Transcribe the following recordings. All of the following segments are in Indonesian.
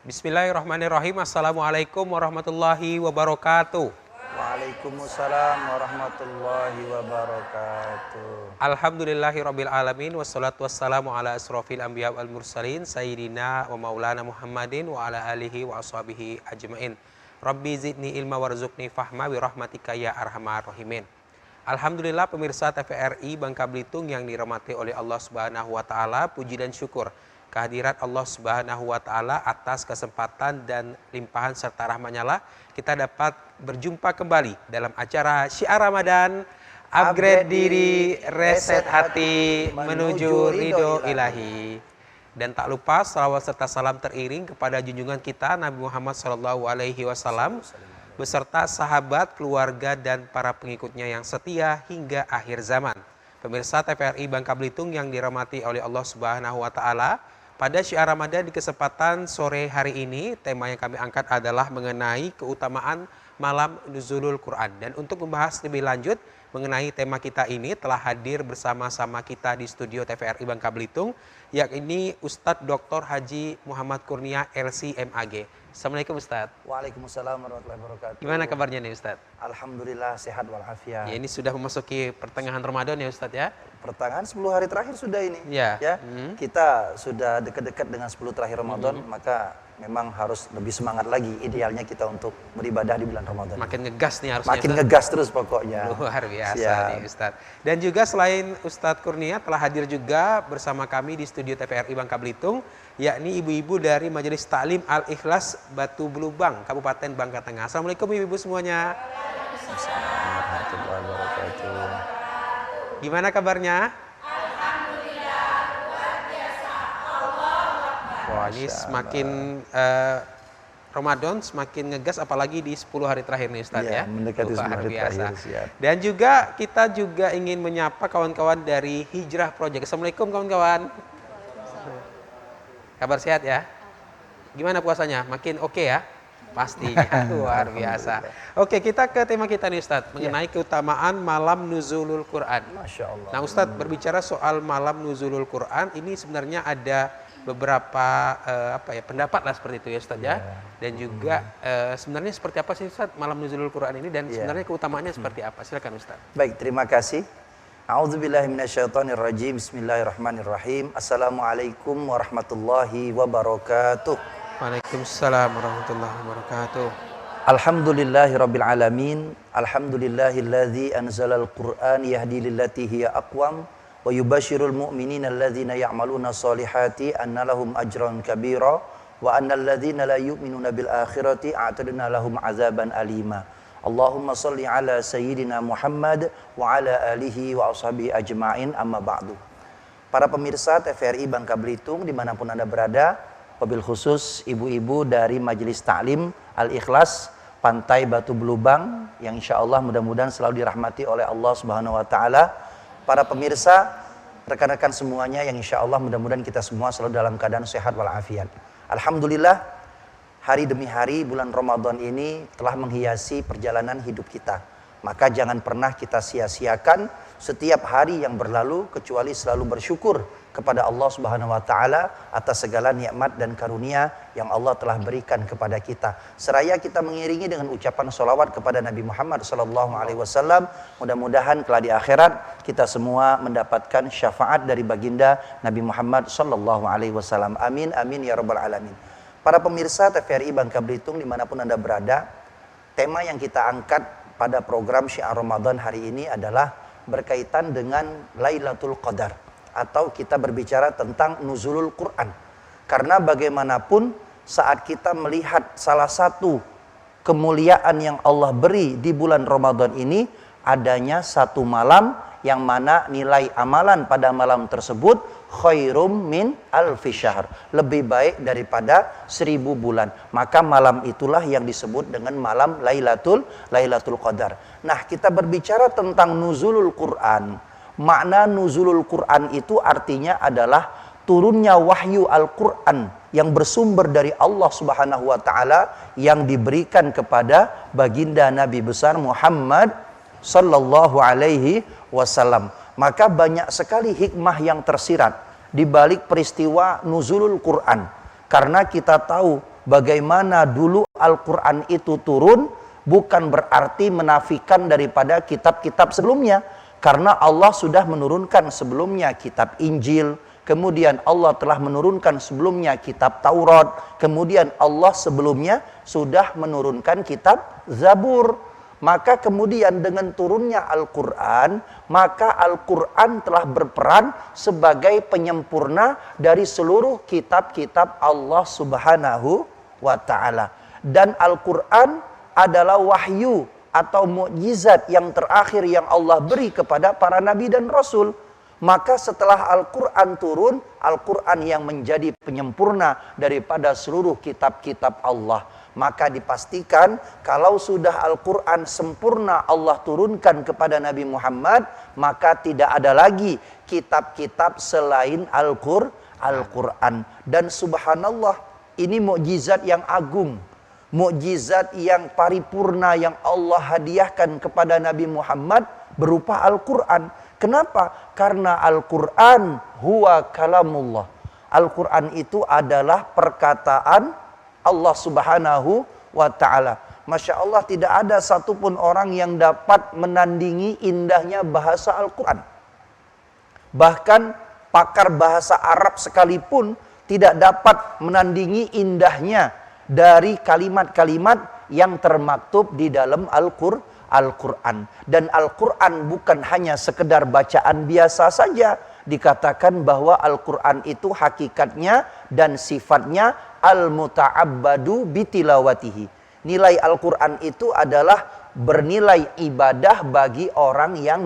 Bismillahirrahmanirrahim. Assalamualaikum warahmatullahi wabarakatuh. Waalaikumsalam warahmatullahi wabarakatuh. Alhamdulillahirabbil alamin wassalatu wassalamu ala asrofil anbiya wal mursalin sayyidina wa maulana Muhammadin wa ala alihi wa ashabihi ajmain. Rabbi zidni ilma warzuqni fahma bi rahmatika ya arhamar rahimin. Alhamdulillah pemirsa TVRI Bangka Belitung yang dirahmati oleh Allah Subhanahu wa taala, puji dan syukur kehadirat Allah Subhanahu wa taala atas kesempatan dan limpahan serta rahmat-Nya lah kita dapat berjumpa kembali dalam acara Syiar Ramadan, upgrade diri, reset hati menuju ridho ilahi. Dan tak lupa salawat serta salam teriring kepada junjungan kita Nabi Muhammad SAW beserta sahabat, keluarga dan para pengikutnya yang setia hingga akhir zaman. Pemirsa TVRI Bangka Belitung yang dirahmati oleh Allah Subhanahu wa taala, pada Syiar Ramadan di kesempatan sore hari ini, tema yang kami angkat adalah mengenai keutamaan malam nuzulul Quran. Dan untuk membahas lebih lanjut mengenai tema kita ini telah hadir bersama-sama kita di studio TVRI Bangka Belitung, yakni Ustadz Dr. Haji Muhammad Kurnia LC MAG. Assalamualaikum Ustadz. Waalaikumsalam warahmatullahi wabarakatuh. Gimana kabarnya nih Ustadz? Alhamdulillah sehat walafiat. Ya, ini sudah memasuki pertengahan Ramadan ya Ustadz ya? Pertengahan 10 hari terakhir sudah ini. Ya. Kita sudah dekat-dekat dengan 10 terakhir Ramadan, maka memang harus lebih semangat lagi idealnya kita untuk beribadah di bulan Ramadan. Makin ngegas nih harusnya. Makin ngegas terus pokoknya. Luar biasa nih Ustadz. Dan juga selain Ustadz Kurnia telah hadir juga bersama kami di studio TVRI Bangka Belitung, yakni ibu-ibu dari Majelis Taklim Al-Ikhlas Batu Belubang, Kabupaten Bangka Tengah. Assalamualaikum ibu-ibu semuanya. Gimana kabarnya? Alhamdulillah, luar biasa. Wah, ini semakin Ramadan semakin ngegas apalagi di 10 hari terakhir nih Ustadz ya. Mendekati 10 Luar hari biasa. terakhir, siap. Dan juga kita juga ingin menyapa kawan-kawan dari Hijrah Project. Assalamualaikum kawan-kawan. Kabar sehat ya? Gimana puasanya? Makin oke ya? Pastinya, luar biasa. Oke, kita ke tema kita nih Ustadz, mengenai keutamaan malam nuzulul Quran. Masya Allah. Nah Ustadz, berbicara soal malam nuzulul Quran, ini sebenarnya ada beberapa pendapat lah seperti itu ya Ustadz ya. Dan juga sebenarnya seperti apa sih Ustadz malam nuzulul Quran ini, dan sebenarnya keutamaannya seperti apa? Silakan Ustadz. Baik, terima kasih. A'udzubillahi minasyaitonirrajim. Bismillahirrahmanirrahim. Assalamualaikum warahmatullahi wabarakatuh. Waalaikumsalam warahmatullahi wabarakatuh. Alhamdulillahirabbil alamin. Alhamdulillahilladzi anzalal Qur'an yahdi lillati hiya aqwam wa yubashshirul mu'minina alladzina ya'maluna sholihati anna lahum ajran kabira wa annal ladzina la yu'minuna bil akhirati a'tadna lahum azaban alima. Allahumma shalli ala sayyidina Muhammad wa ala alihi wa ashabihi ajma'in, amma ba'du. Para pemirsa TVRI Bangka Belitung dimanapun Anda berada, wabil khusus ibu-ibu dari Majelis Taklim Al-Ikhlas Pantai Batu Belubang yang insya Allah mudah-mudahan selalu dirahmati oleh Allah Subhanahu wa taala. Para pemirsa, rekan-rekan semuanya yang insya Allah mudah-mudahan kita semua selalu dalam keadaan sehat walafiat. Alhamdulillah, hari demi hari bulan Ramadan ini telah menghiasi perjalanan hidup kita. Maka jangan pernah kita sia-siakan setiap hari yang berlalu kecuali selalu bersyukur kepada Allah Subhanahu wa taala atas segala nikmat dan karunia yang Allah telah berikan kepada kita. Seraya kita mengiringi dengan ucapan sholawat kepada Nabi Muhammad SAW. Mudah-mudahan kelak di akhirat kita semua mendapatkan syafaat dari baginda Nabi Muhammad SAW. Amin amin ya rabbal alamin. Para pemirsa TVRI Bangka Belitung dimanapun Anda berada, tema yang kita angkat pada program Syiar Ramadan hari ini adalah berkaitan dengan Lailatul Qadar, atau kita berbicara tentang nuzulul Quran. Karena bagaimanapun saat kita melihat salah satu kemuliaan yang Allah beri di bulan Ramadan ini, adanya satu malam yang mana nilai amalan pada malam tersebut khairum min alfi syahr, lebih baik daripada 1000 bulan. Maka malam itulah yang disebut dengan malam Lailatul Qadar. Nah, kita berbicara tentang nuzulul Quran. Makna nuzulul Quran itu artinya adalah turunnya wahyu Al-Quran yang bersumber dari Allah Subhanahu wa taala yang diberikan kepada baginda Nabi besar Muhammad sallallahu alaihi wasallam. Maka banyak sekali hikmah yang tersirat di balik peristiwa nuzulul Quran. Karena kita tahu bagaimana dulu Al-Quran itu turun, bukan berarti menafikan daripada kitab-kitab sebelumnya. Karena Allah sudah menurunkan sebelumnya kitab Injil, kemudian Allah telah menurunkan sebelumnya kitab Taurat, kemudian Allah sebelumnya sudah menurunkan kitab Zabur. Maka kemudian dengan turunnya Al-Quran, maka Al-Quran telah berperan sebagai penyempurna dari seluruh kitab-kitab Allah Subhanahu wa ta'ala. Dan Al-Quran adalah wahyu atau mukjizat yang terakhir yang Allah beri kepada para nabi dan rasul. Maka setelah Al-Quran turun, Al-Quran yang menjadi penyempurna daripada seluruh kitab-kitab Allah. Maka dipastikan kalau sudah Al-Quran sempurna Allah turunkan kepada Nabi Muhammad, maka tidak ada lagi kitab-kitab selain Al-Quran. Dan subhanallah, ini mukjizat yang agung, mukjizat yang paripurna yang Allah hadiahkan kepada Nabi Muhammad berupa Al-Quran. Kenapa? Karena Al-Quran huwa kalamullah. Al-Quran itu adalah perkataan Allah Subhanahu wa ta'ala. Masya Allah, tidak ada satupun orang yang dapat menandingi indahnya bahasa Al-Quran. Bahkan pakar bahasa Arab sekalipun tidak dapat menandingi indahnya dari kalimat-kalimat yang termaktub di dalam Al-Quran. Dan Al-Quran bukan hanya sekedar bacaan biasa saja. Dikatakan bahwa Al-Quran itu hakikatnya dan sifatnya al-muta'abbadu bitilawatihi. Nilai Al-Quran itu adalah bernilai ibadah bagi orang yang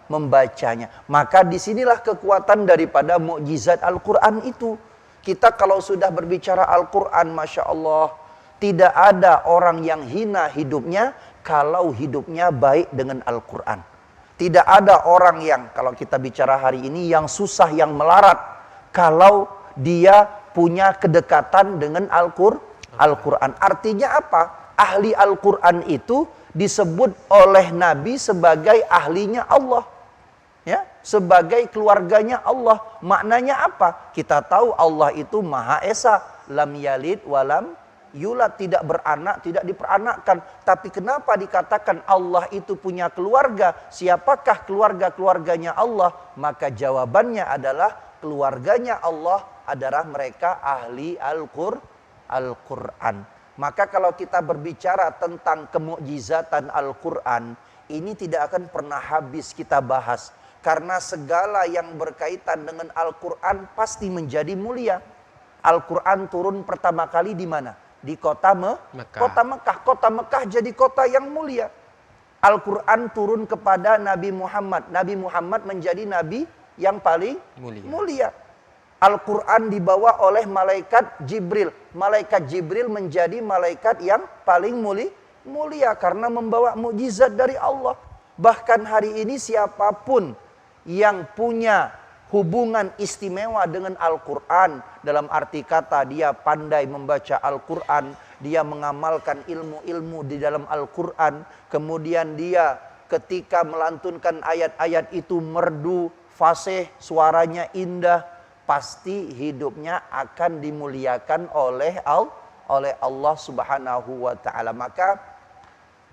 membacanya. Maka disinilah kekuatan daripada mukjizat Al-Quran itu. Kita kalau sudah berbicara Al-Quran, Masya Allah, tidak ada orang yang hina hidupnya kalau hidupnya baik dengan Al-Quran. Tidak ada orang yang, kalau kita bicara hari ini, yang susah, yang melarat, kalau dia punya kedekatan dengan Al-Quran. Artinya apa? Ahli Al-Quran itu disebut oleh Nabi sebagai ahlinya Allah. Ya, sebagai keluarganya Allah. Maknanya apa? Kita tahu Allah itu Maha Esa. Lam yalid walam yulad, tidak beranak, tidak diperanakkan. Tapi kenapa dikatakan Allah itu punya keluarga? Siapakah keluarga-keluarganya Allah? Maka jawabannya adalah keluarganya Allah adalah mereka ahli Al-Quran. Maka kalau kita berbicara tentang kemukjizatan Al-Quran, ini tidak akan pernah habis kita bahas. Karena segala yang berkaitan dengan Al-Quran pasti menjadi mulia. Al-Quran turun pertama kali di mana? Di kota Mekah. Kota Mekah jadi kota yang mulia. Al-Quran turun kepada Nabi Muhammad. Nabi Muhammad menjadi nabi yang paling mulia. Al-Quran dibawa oleh malaikat Jibril. Malaikat Jibril menjadi malaikat yang paling mulia karena membawa mukjizat dari Allah. Bahkan hari ini siapapun yang punya hubungan istimewa dengan Al-Quran, dalam arti kata dia pandai membaca Al-Quran, dia mengamalkan ilmu-ilmu di dalam Al-Quran, kemudian dia ketika melantunkan ayat-ayat itu merdu, fasih, suaranya indah, pasti hidupnya akan dimuliakan oleh Allah Subhanahu wa ta'ala. Maka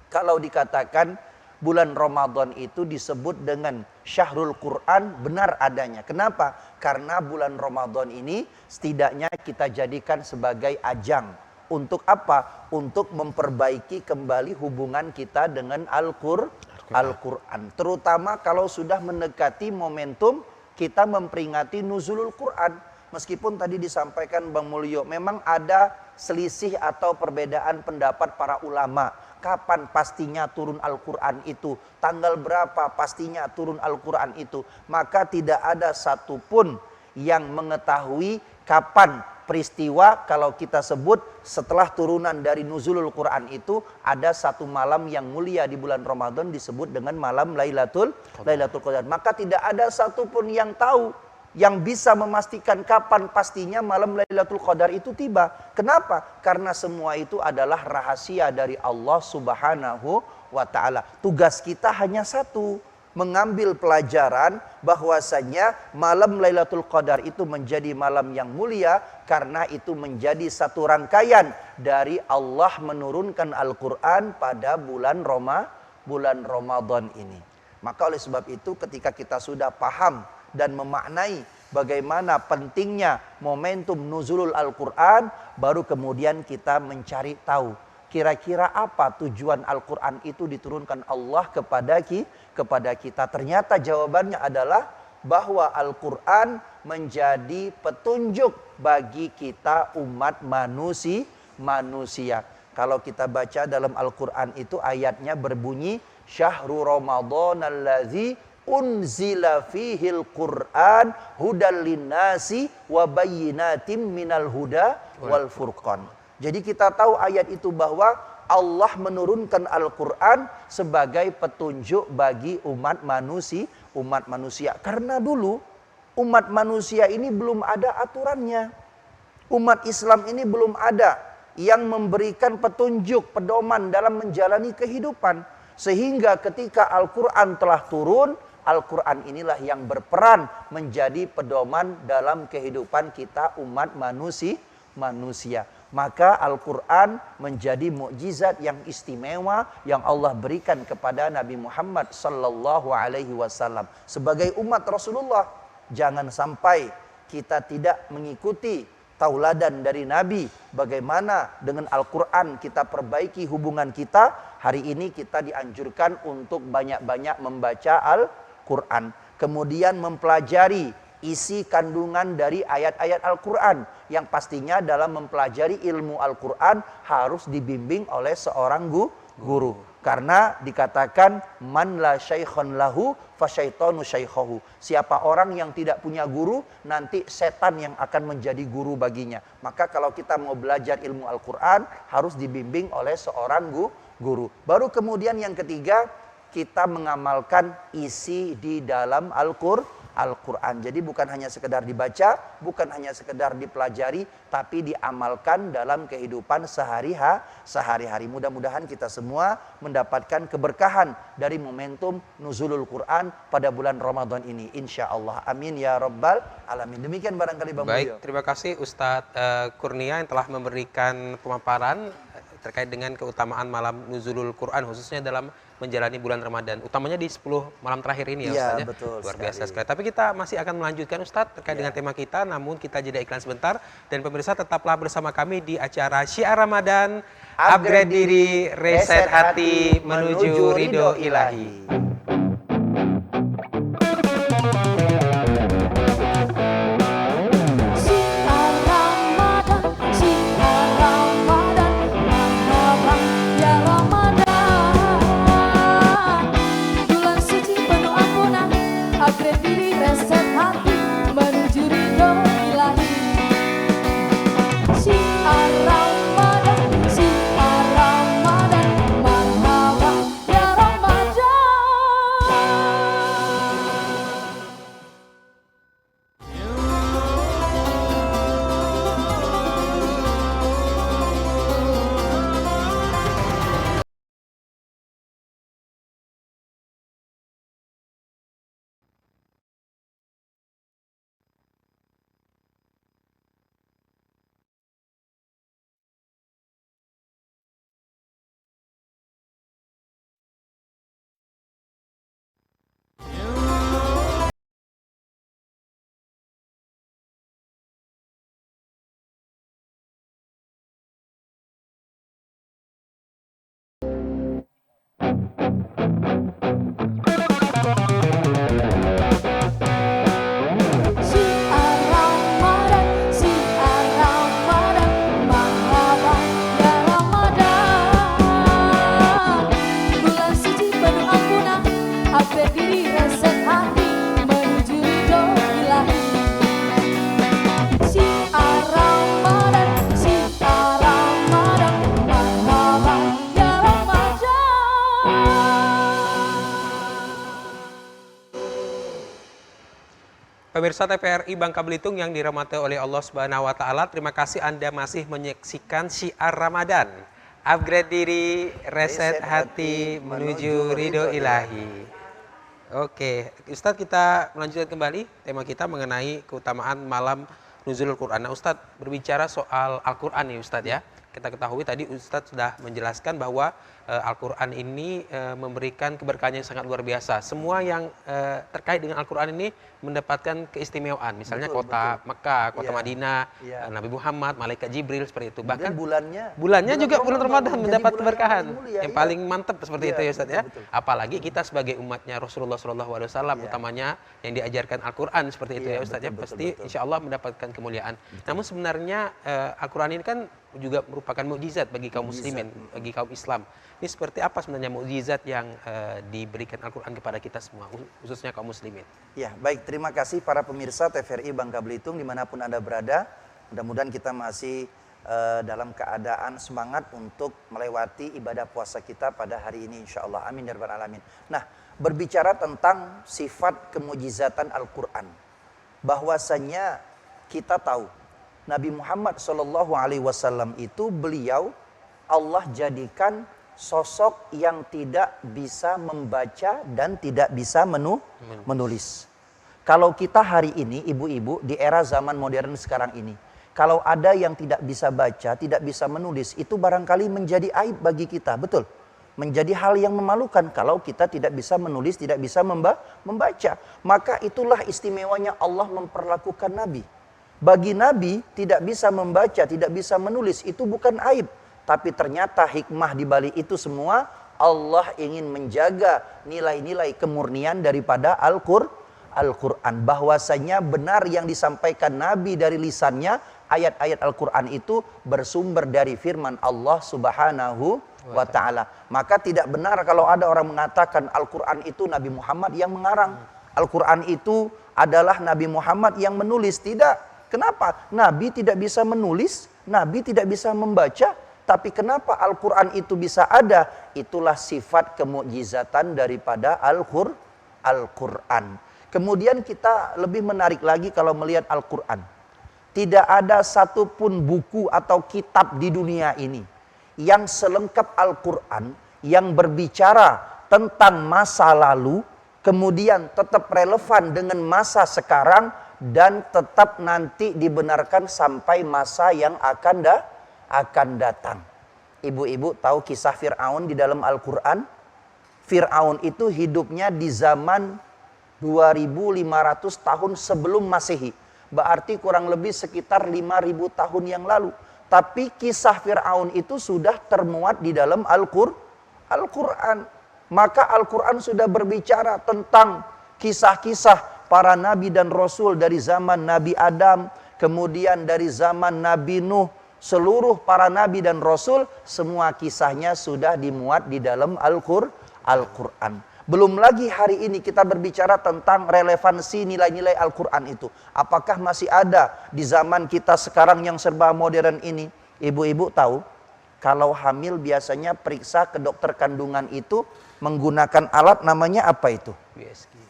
kalau dikatakan bulan Ramadan itu disebut dengan Syahrul Quran, benar adanya. Kenapa? Karena bulan Ramadan ini setidaknya kita jadikan sebagai ajang. Untuk apa? Untuk memperbaiki kembali hubungan kita dengan Al-Quran. Terutama kalau sudah mendekati momentum kita memperingati nuzulul Quran. Meskipun tadi disampaikan Bang Mulyo, memang ada selisih atau perbedaan pendapat para ulama. Kapan pastinya turun Al-Quran itu? Tanggal berapa pastinya turun Al-Quran itu? Maka tidak ada satupun yang mengetahui kapan peristiwa. Kalau kita sebut setelah turunan dari nuzulul Quran itu, ada satu malam yang mulia di bulan Ramadan disebut dengan malam Lailatul Qadar. Maka tidak ada satupun yang tahu, yang bisa memastikan kapan pastinya malam Lailatul Qadar itu tiba. Kenapa? Karena semua itu adalah rahasia dari Allah Subhanahu wa ta'ala. Tugas kita hanya satu, mengambil pelajaran bahwasanya malam Lailatul Qadar itu menjadi malam yang mulia karena itu menjadi satu rangkaian dari Allah menurunkan Al-Quran pada bulan Ramadan ini. Maka oleh sebab itu ketika kita sudah paham dan memaknai bagaimana pentingnya momentum nuzulul Al-Quran, baru kemudian kita mencari tahu kira-kira apa tujuan Al-Quran itu diturunkan Allah kepada kita. Ternyata jawabannya adalah bahwa Al-Quran menjadi petunjuk bagi kita umat manusia. Kalau kita baca dalam Al-Quran itu ayatnya berbunyi, Syahrul Ramadan allazi unzila fihil Qur'an hudal linnasi wa bayyinatim minal huda wal furqan. Jadi kita tahu ayat itu bahwa Allah menurunkan Al-Quran sebagai petunjuk bagi umat manusia. Karena dulu umat manusia ini belum ada aturannya. Umat Islam ini belum ada yang memberikan petunjuk, pedoman dalam menjalani kehidupan. Sehingga ketika Al-Quran telah turun, Al-Quran inilah yang berperan menjadi pedoman dalam kehidupan kita umat manusia. Maka Al-Quran menjadi mukjizat yang istimewa yang Allah berikan kepada Nabi Muhammad sallallahu alaihi wasallam. Sebagai umat Rasulullah, jangan sampai kita tidak mengikuti tauladan dari Nabi. Bagaimana dengan Al-Quran kita perbaiki hubungan kita. Hari ini kita dianjurkan untuk banyak-banyak membaca Al-Quran. Kemudian mempelajari isi kandungan dari ayat-ayat Al-Quran. Yang pastinya dalam mempelajari ilmu Al-Quran harus dibimbing oleh seorang guru. Karena dikatakan, man la syaikhon lahu fasyaitonu syaikhohu. Siapa orang yang tidak punya guru, nanti setan yang akan menjadi guru baginya. Maka kalau kita mau belajar ilmu Al-Quran, harus dibimbing oleh seorang guru. Baru kemudian yang ketiga, kita mengamalkan isi di dalam Al-Quran. Jadi bukan hanya sekedar dibaca, bukan hanya sekedar dipelajari, tapi diamalkan dalam kehidupan sehari-hari. Mudah-mudahan kita semua mendapatkan keberkahan dari momentum nuzulul Quran pada bulan Ramadan ini, insya Allah. Amin ya rabbal alamin. Demikian barangkali Bang Mulyo. Baik, terima kasih Ustadz Kurnia yang telah memberikan pemaparan terkait dengan keutamaan malam nuzulul Quran, khususnya dalam menjalani bulan Ramadan, utamanya di 10 malam terakhir ini ya Ustaz ya. Betul luar sekali. biasa sekali. Tapi kita masih akan melanjutkan Ustadz terkait dengan tema kita, namun kita jeda iklan sebentar. Dan pemirsa tetaplah bersama kami di acara Syiar Ramadan, upgrade diri, reset hati, menuju ridho ilahi. Pemirsa TVRI Bangka Belitung yang dirahmati oleh Allah Subhanahu wa taala, terima kasih Anda masih menyaksikan Syiar Ramadan. Upgrade diri, reset hati, menuju ridho ilahi. Oke, Ustadz, kita melanjutkan kembali tema kita mengenai keutamaan malam Nuzulul Quran. Nah, Ustadz, berbicara soal Al-Quran nih Ustadz ya. Kita ketahui tadi Ustadz sudah menjelaskan bahwa Al-Quran ini memberikan keberkahan yang sangat luar biasa. Semua yang terkait dengan Al-Quran ini mendapatkan keistimewaan. Misalnya Betul, kota Mekah, kota Iya, Madinah, iya. Nabi Muhammad, Malaikat Jibril, seperti itu. Bahkan Bahkan bulannya juga bulan Ramadan menjadi mendapat bulan yang keberkahan paling mulia, yang iya. paling mantap seperti Iya, itu ya Ustaz ya. betul, betul. Apalagi kita sebagai umatnya Rasulullah SAW, Iya. utamanya yang diajarkan Al-Quran seperti itu Iya, ya Ustaz ya, betul, pasti betul. insya Allah mendapatkan kemuliaan. Namun sebenarnya Al-Quran ini kan juga merupakan mukjizat bagi kaum muslimin, bagi kaum Islam. Ini seperti apa sebenarnya mukjizat yang diberikan Al-Quran kepada kita semua, khususnya kaum muslimin? Ya, baik. Terima kasih para pemirsa TVRI Bangka Belitung dimanapun Anda berada. Mudah-mudahan kita masih dalam keadaan semangat untuk melewati ibadah puasa kita pada hari ini insya Allah. Amin ya rabbal alamin. Nah, berbicara tentang sifat kemujizatan Al-Quran. Bahwasanya kita tahu Nabi Muhammad SAW itu beliau Allah jadikan sosok yang tidak bisa membaca dan tidak bisa menulis. Kalau kita hari ini, ibu-ibu, di era zaman modern sekarang ini, kalau ada yang tidak bisa baca, tidak bisa menulis, itu barangkali menjadi aib bagi kita, betul? Menjadi hal yang memalukan kalau kita tidak bisa menulis, tidak bisa membaca. Maka itulah istimewanya Allah memperlakukan Nabi. Bagi Nabi, tidak bisa membaca, tidak bisa menulis, itu bukan aib. Tapi ternyata hikmah di balik itu semua, Allah ingin menjaga nilai-nilai kemurnian daripada Al-Quran. Bahwasanya benar yang disampaikan Nabi dari lisannya, ayat-ayat Al-Quran itu bersumber dari firman Allah Subhanahu wa ta'ala. Maka tidak benar kalau ada orang mengatakan Al-Quran itu Nabi Muhammad yang mengarang. Al-Quran itu adalah Nabi Muhammad yang menulis. Tidak. Kenapa? Nabi tidak bisa menulis, Nabi tidak bisa membaca. Tapi kenapa Al-Quran itu bisa ada? Itulah sifat kemukjizatan daripada Al-Quran. Kemudian kita lebih menarik lagi kalau melihat Al-Quran. Tidak ada satupun buku atau kitab di dunia ini yang selengkap Al-Quran, yang berbicara tentang masa lalu, kemudian tetap relevan dengan masa sekarang, dan tetap nanti dibenarkan sampai masa yang akan datang. Ibu-ibu tahu kisah Fir'aun di dalam Al-Quran? Fir'aun itu hidupnya di zaman 2500 tahun sebelum Masehi. Berarti kurang lebih sekitar 5000 tahun yang lalu. Tapi kisah Fir'aun itu sudah termuat di dalam Al-Quran. Maka Al-Quran sudah berbicara tentang kisah-kisah para nabi dan rasul dari zaman Nabi Adam, kemudian dari zaman Nabi Nuh, seluruh para nabi dan rasul, semua kisahnya sudah dimuat di dalam Al-Quran. Belum lagi hari ini kita berbicara tentang relevansi nilai-nilai Al-Quran itu. Apakah masih ada di zaman kita sekarang yang serba modern ini? Ibu-ibu tahu, kalau hamil biasanya periksa ke dokter kandungan itu menggunakan alat namanya apa itu?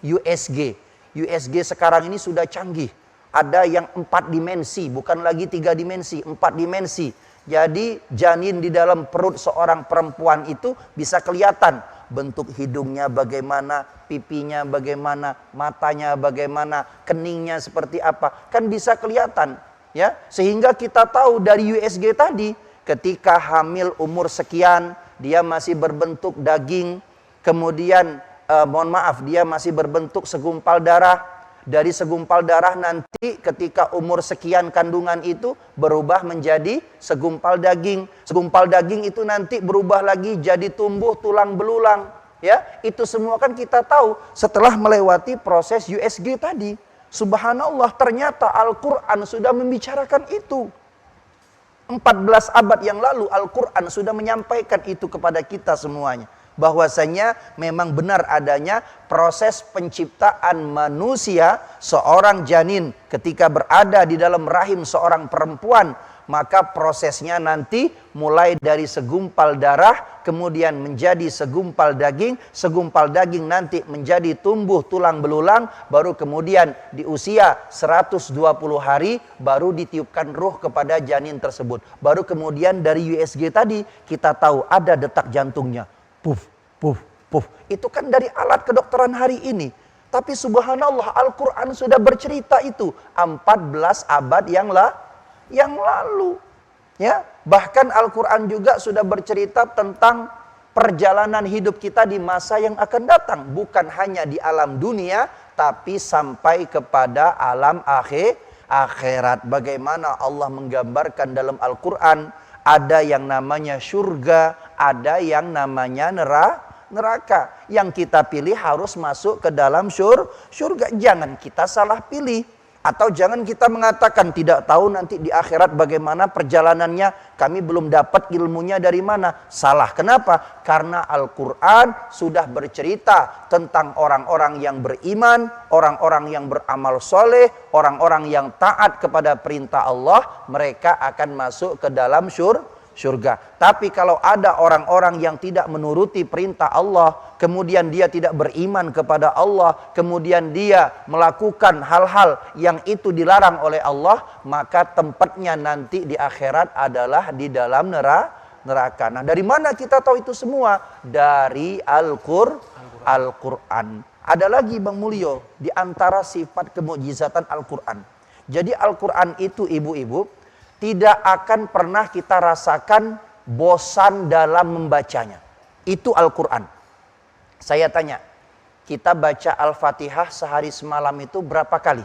USG. USG sekarang ini sudah canggih. Ada yang 4 dimensi, bukan lagi 3 dimensi, 4 dimensi. Jadi janin di dalam perut seorang perempuan itu bisa kelihatan bentuk hidungnya bagaimana, pipinya bagaimana, matanya bagaimana, keningnya seperti apa. Kan bisa kelihatan, ya. Sehingga kita tahu dari USG tadi, ketika hamil umur sekian, dia masih berbentuk daging, kemudian dia masih berbentuk segumpal darah. Dari segumpal darah nanti ketika umur sekian kandungan itu berubah menjadi segumpal daging. Segumpal daging itu nanti berubah lagi jadi tumbuh tulang belulang. Ya, itu semua kan kita tahu setelah melewati proses USG tadi. Subhanallah, ternyata Al-Quran sudah membicarakan itu. 14 abad yang lalu Al-Quran sudah menyampaikan itu kepada kita semuanya. Bahwasanya memang benar adanya proses penciptaan manusia, seorang janin ketika berada di dalam rahim seorang perempuan, maka prosesnya nanti mulai dari segumpal darah, kemudian menjadi segumpal daging nanti menjadi tumbuh tulang belulang, baru kemudian di usia 120 hari baru ditiupkan ruh kepada janin tersebut. Baru kemudian dari USG tadi kita tahu ada detak jantungnya. Puf, puf, Puh, itu kan dari alat kedokteran hari ini. Tapi subhanallah, Al-Quran sudah bercerita itu 14 abad yang lalu. Ya, bahkan Al-Quran juga sudah bercerita tentang perjalanan hidup kita di masa yang akan datang. Bukan hanya di alam dunia, tapi sampai kepada alam akhirat. Bagaimana Allah menggambarkan dalam Al-Quran, ada yang namanya surga, ada yang namanya neraka. Yang kita pilih harus masuk ke dalam surga. Jangan kita salah pilih. Atau jangan kita mengatakan tidak tahu nanti di akhirat bagaimana perjalanannya. Kami belum dapat ilmunya dari mana. Salah. Kenapa? Karena Al-Quran sudah bercerita tentang orang-orang yang beriman, orang-orang yang beramal soleh, orang-orang yang taat kepada perintah Allah. Mereka akan masuk ke dalam surga. Tapi kalau ada orang-orang yang tidak menuruti perintah Allah, kemudian dia tidak beriman kepada Allah, kemudian dia melakukan hal-hal yang itu dilarang oleh Allah, maka tempatnya nanti di akhirat adalah di dalam neraka. Nah, dari mana kita tahu itu semua? Dari Al-Quran. Ada lagi Bang Mulyo, di antara sifat kemukjizatan Al-Quran. Jadi Al-Quran itu ibu-ibu, tidak akan pernah kita rasakan bosan dalam membacanya. Itu Al-Quran. Saya tanya, kita baca Al-Fatihah sehari semalam itu berapa kali?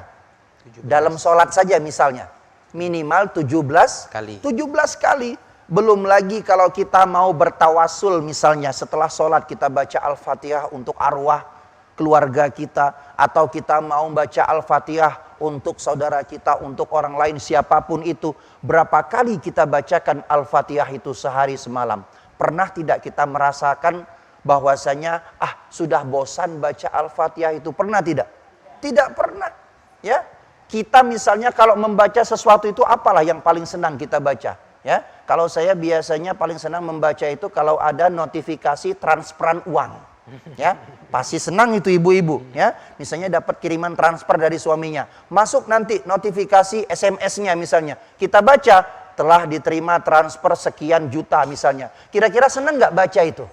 17. Dalam sholat saja misalnya. Minimal 17 kali. 17 kali. Belum lagi kalau kita mau bertawasul misalnya setelah sholat kita baca Al-Fatihah untuk arwah keluarga kita. Atau kita mau baca Al-Fatihah untuk saudara kita, untuk orang lain siapapun itu. Berapa kali kita bacakan Al-Fatihah itu sehari semalam? Pernah tidak kita merasakan bahwasanya sudah bosan baca Al-Fatihah itu? Pernah tidak? Tidak pernah. Ya, kita misalnya kalau membaca sesuatu itu apalah yang paling senang kita baca? Ya, kalau saya biasanya paling senang membaca itu kalau ada notifikasi transferan uang. Ya, pasti senang itu ibu-ibu, ya. Misalnya dapat kiriman transfer dari suaminya, masuk nanti notifikasi SMS-nya misalnya. Kita baca telah diterima transfer sekian juta misalnya. Kira-kira senang nggak baca itu?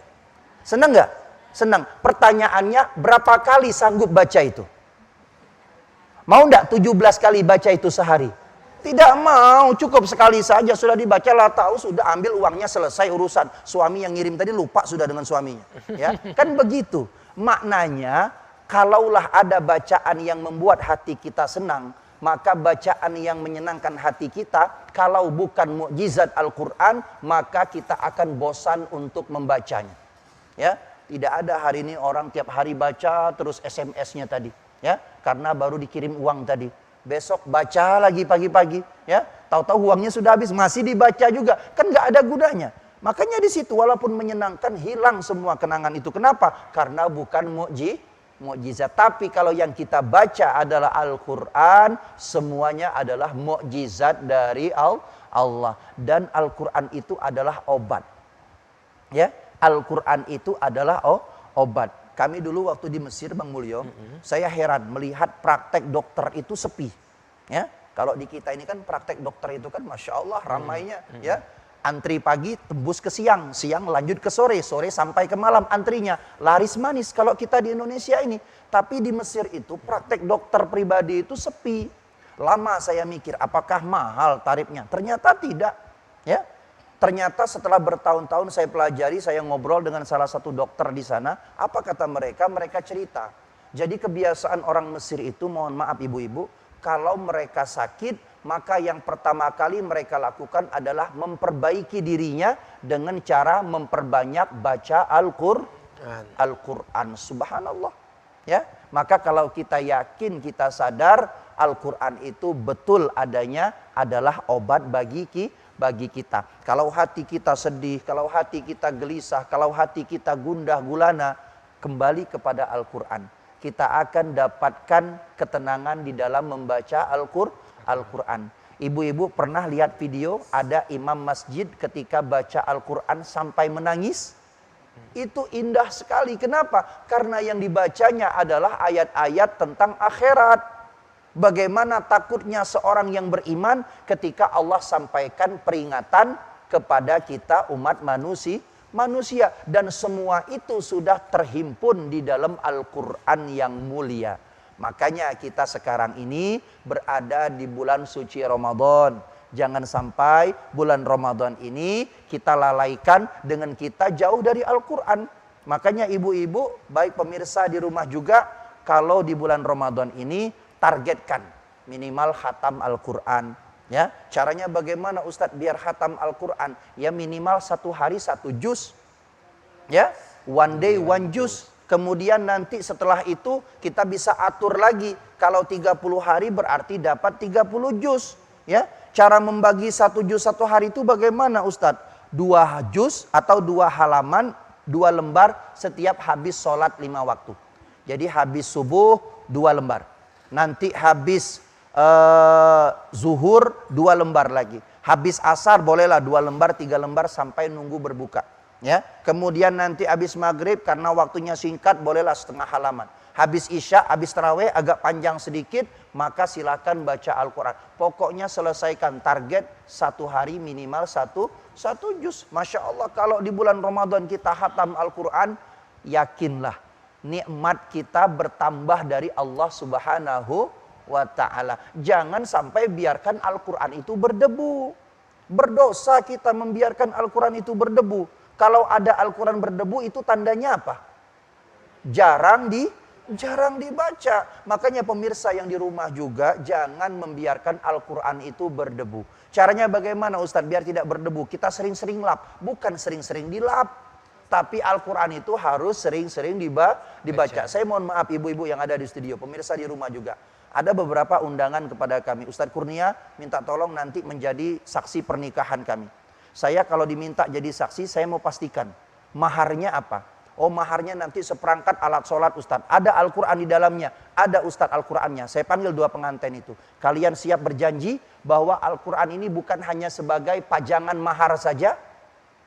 Senang nggak? Senang. Pertanyaannya, berapa kali sanggup baca itu? Mau nggak 17 kali baca itu sehari? Tidak mau, cukup sekali saja sudah dibaca lah, tahu sudah, ambil uangnya, selesai urusan. Suami yang ngirim tadi lupa sudah dengan suaminya. Ya, kan begitu. Maknanya, kalaulah ada bacaan yang membuat hati kita senang, maka bacaan yang menyenangkan hati kita, kalau bukan mukjizat Al-Quran, maka kita akan bosan untuk membacanya. Ya, tidak ada hari ini orang tiap hari baca terus SMS-nya tadi, ya, karena baru dikirim uang tadi. Besok baca lagi pagi-pagi, ya. Tahu-tahu uangnya sudah habis, masih dibaca juga. Kan nggak ada gunanya. Makanya di situ walaupun menyenangkan, hilang semua kenangan itu. Kenapa? Karena bukan mukjizat. Tapi kalau yang kita baca adalah Al-Quran, semuanya adalah mukjizat dari Allah. Dan Al-Quran itu adalah obat. Ya, Al-Quran itu adalah obat. Kami dulu waktu di Mesir, Bang Mulyo, saya heran melihat praktek dokter itu sepi. Ya, kalau di kita ini kan praktek dokter itu kan Masya Allah ramainya. Ya, antri pagi tembus ke siang, siang lanjut ke sore, sore sampai ke malam antrinya. Laris manis kalau kita di Indonesia ini. Tapi di Mesir itu praktek dokter pribadi itu sepi. Lama saya mikir apakah mahal tarifnya. Ternyata tidak. Ya. Ternyata setelah bertahun-tahun saya pelajari, saya ngobrol dengan salah satu dokter di sana. Apa kata mereka? Mereka cerita. Jadi kebiasaan orang Mesir itu, mohon maaf ibu-ibu, kalau mereka sakit, maka yang pertama kali mereka lakukan adalah memperbaiki dirinya dengan cara memperbanyak baca Al-Quran. Subhanallah. Ya, maka kalau kita yakin, kita sadar, Al-Quran itu betul adanya adalah obat bagi kita. Kalau hati kita sedih, kalau hati kita gelisah, kalau hati kita gundah gulana, kembali kepada Al-Quran. Kita akan dapatkan ketenangan di dalam membaca Al-Quran. Ibu-ibu pernah lihat video ada imam masjid ketika baca Al-Quran sampai menangis? Itu indah sekali. Kenapa? Karena yang dibacanya adalah ayat-ayat tentang akhirat. Bagaimana takutnya seorang yang beriman ketika Allah sampaikan peringatan kepada kita umat manusia. Dan semua itu sudah terhimpun di dalam Al-Quran yang mulia. Makanya kita sekarang ini berada di bulan suci Ramadan. Jangan sampai bulan Ramadan ini kita lalaikan dengan kita jauh dari Al-Quran. Makanya ibu-ibu, baik pemirsa di rumah juga, kalau di bulan Ramadan ini targetkan minimal khatam Al-Quran. Ya, caranya bagaimana Ustadz biar khatam Al-Quran? Ya minimal 1 hari 1 juz. Ya, one day one juz. Kemudian nanti setelah itu kita bisa atur lagi. Kalau 30 hari berarti dapat 30 juz. Ya, cara membagi 1 juz 1 hari itu bagaimana Ustadz? 2 juz atau 2 halaman, 2 lembar setiap habis sholat 5 waktu. Jadi habis subuh 2 lembar. Nanti habis zuhur 2 lembar lagi. Habis asar bolehlah 2 lembar, 3 lembar sampai nunggu berbuka. Ya, kemudian nanti habis maghrib karena waktunya singkat bolehlah setengah halaman. Habis isya, habis tarawih agak panjang sedikit, maka silakan baca Al-Quran. Pokoknya selesaikan target 1 hari minimal 1 juz. Masya Allah, kalau di bulan Ramadan kita khatam Al-Quran, yakinlah nikmat kita bertambah dari Allah Subhanahu wa ta'ala. Jangan sampai biarkan Al-Quran itu berdebu. Berdosa kita membiarkan Al-Quran itu berdebu. Kalau ada Al-Quran berdebu itu tandanya apa? Jarang dibaca. Makanya pemirsa yang di rumah juga jangan membiarkan Al-Quran itu berdebu. Caranya bagaimana Ustadz biar tidak berdebu? Kita sering-sering lap. Bukan sering-sering dilap. Tapi Al-Quran itu harus sering-sering dibaca. Saya mohon maaf ibu-ibu yang ada di studio. Pemirsa di rumah juga. Ada beberapa undangan kepada kami. Ustadz Kurnia minta tolong nanti menjadi saksi pernikahan kami. Saya kalau diminta jadi saksi, saya mau pastikan maharnya apa. Oh maharnya nanti seperangkat alat sholat Ustadz. Ada Al-Quran di dalamnya. Ada Ustadz Al-Qurannya. Saya panggil 2 pengantin itu. Kalian siap berjanji bahwa Al-Quran ini bukan hanya sebagai pajangan mahar saja.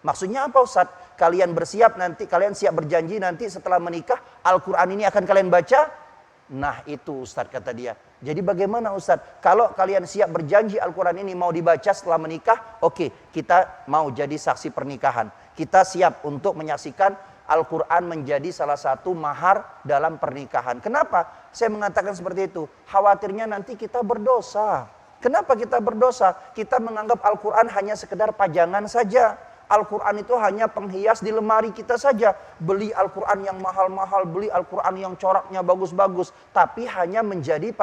Maksudnya apa Ustadz? Kalian bersiap nanti, kalian siap berjanji nanti setelah menikah Al-Quran ini akan kalian baca. Nah itu Ustadz kata dia. Jadi bagaimana Ustadz? Kalau kalian siap berjanji Al-Quran ini mau dibaca setelah menikah, oke, kita mau jadi saksi pernikahan. Kita siap untuk menyaksikan Al-Quran menjadi salah satu mahar dalam pernikahan. Kenapa? Saya mengatakan seperti itu. Khawatirnya nanti kita berdosa. Kenapa kita berdosa? Kita menganggap Al-Quran hanya sekedar pajangan saja. Al-Quran itu hanya penghias di lemari kita saja. Beli Al-Quran yang mahal-mahal, beli Al-Quran yang coraknya bagus-bagus. Tapi hanya menjadi